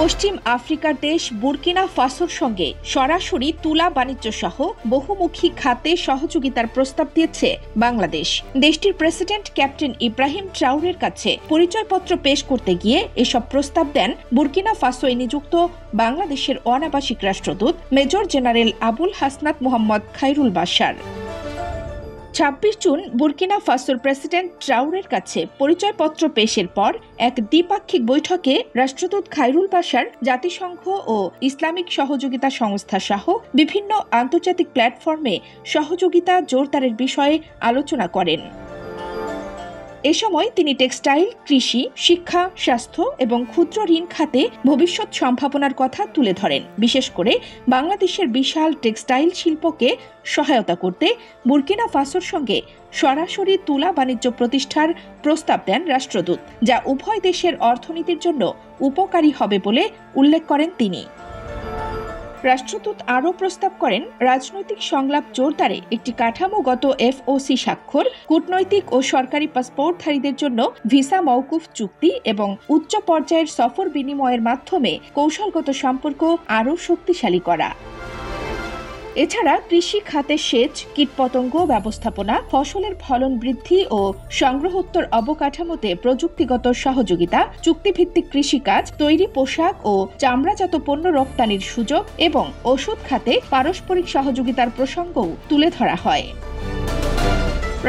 পশ্চিম আফ্রিকার দেশ বুর্কিনা ফাসোর সঙ্গে সরাসরি তুলা বাণিজ্য সহ বহুমুখী খাতে সহযোগিতার প্রস্তাব দিয়েছে বাংলাদেশ। দেশটির প্রেসিডেন্ট ক্যাপ্টেন ইব্রাহিম ট্রাউরের কাছে পরিচয়পত্র পেশ করতে গিয়ে এসব প্রস্তাব দেন বুর্কিনা ফাসোয় নিযুক্ত বাংলাদেশের অনাবাসিক রাষ্ট্রদূত major general Abul Hasnat Mohammad Khairul Bashar. ২৬ June Burkina ফাসোর প্রেসিডেন্ট ট্রাউরের কাছে পরিচয়পত্র পেশের পর এক দ্বিপাক্ষিক বৈঠকে রাষ্ট্রদূত খায়রুল বাশার জাতিসংঘ ও ইসলামিক সহযোগিতা সংস্থা সহ বিভিন্ন আন্তর্জাতিক প্ল্যাটফর্মে সহযোগিতা জোরদারের বিষয়ে আলোচনা করেন। এ সময় তিনি টেক্সটাইল, কৃষি, শিক্ষা, স্বাস্থ্য এবং ক্ষুদ্র ঋণ খাতে ভবিষ্যৎ সম্ভাবনার কথা তুলে ধরেন। বিশেষ করে বাংলাদেশের বিশাল টেক্সটাইল শিল্পকে সহায়তা করতে বুর্কিনা ফাসোর সঙ্গে সরাসরি তুলা বাণিজ্য প্রতিষ্ঠার প্রস্তাব দেন রাষ্ট্রদূত, যা উভয় দেশের অর্থনীতির জন্য উপকারী হবে বলে উল্লেখ করেন তিনি। রাষ্ট্রদূত আরও প্রস্তাব করেন, রাজনৈতিক সংলাপ জোরদারে একটি কাঠামোগত এফওসি স্বাক্ষর, কূটনৈতিক ও সরকারি পাসপোর্টধারীদের জন্য ভিসা মওকুফ চুক্তি এবং উচ্চ পর্যায়ের সফর বিনিময়ের মাধ্যমে কৌশলগত সম্পর্ক আরও শক্তিশালী করা। এছাড়া কৃষি খাতে সেচ, কীটপতঙ্গ ব্যবস্থাপনা, ফসলের ফলন বৃদ্ধি ও সংগ্রহোত্তর অবকাঠামোতে প্রযুক্তিগত সহযোগিতা, চুক্তিভিত্তিক কৃষিকাজ, তৈরি পোশাক ও চামড়াজাত পণ্য রপ্তানির সুযোগ এবং ওষুধ খাতে পারস্পরিক সহযোগিতার প্রসঙ্গও তুলে ধরা হয়।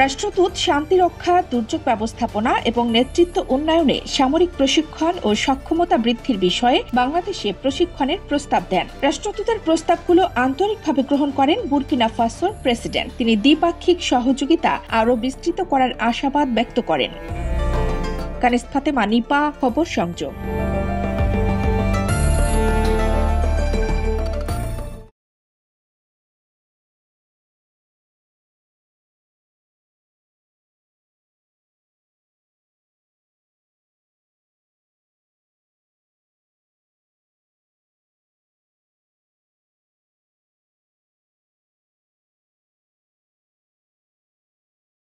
রাষ্ট্রদূত শান্তিরক্ষা, দুর্যোগ ব্যবস্থাপনা এবং নেতৃত্ব উন্নয়নে সামরিক প্রশিক্ষণ ও সক্ষমতা বৃদ্ধির বিষয়ে বাংলাদেশে প্রশিক্ষণের প্রস্তাব দেন। রাষ্ট্রদূতের প্রস্তাবগুলো আন্তরিকভাবে গ্রহণ করেন বুর্কিনা ফাসোর প্রেসিডেন্ট। তিনি দ্বিপাক্ষিক সহযোগিতা আরও বিস্তৃত করার আশাবাদ ব্যক্ত করেন। কানিস ফাতেমা, নিপা, খবর সংযোগ।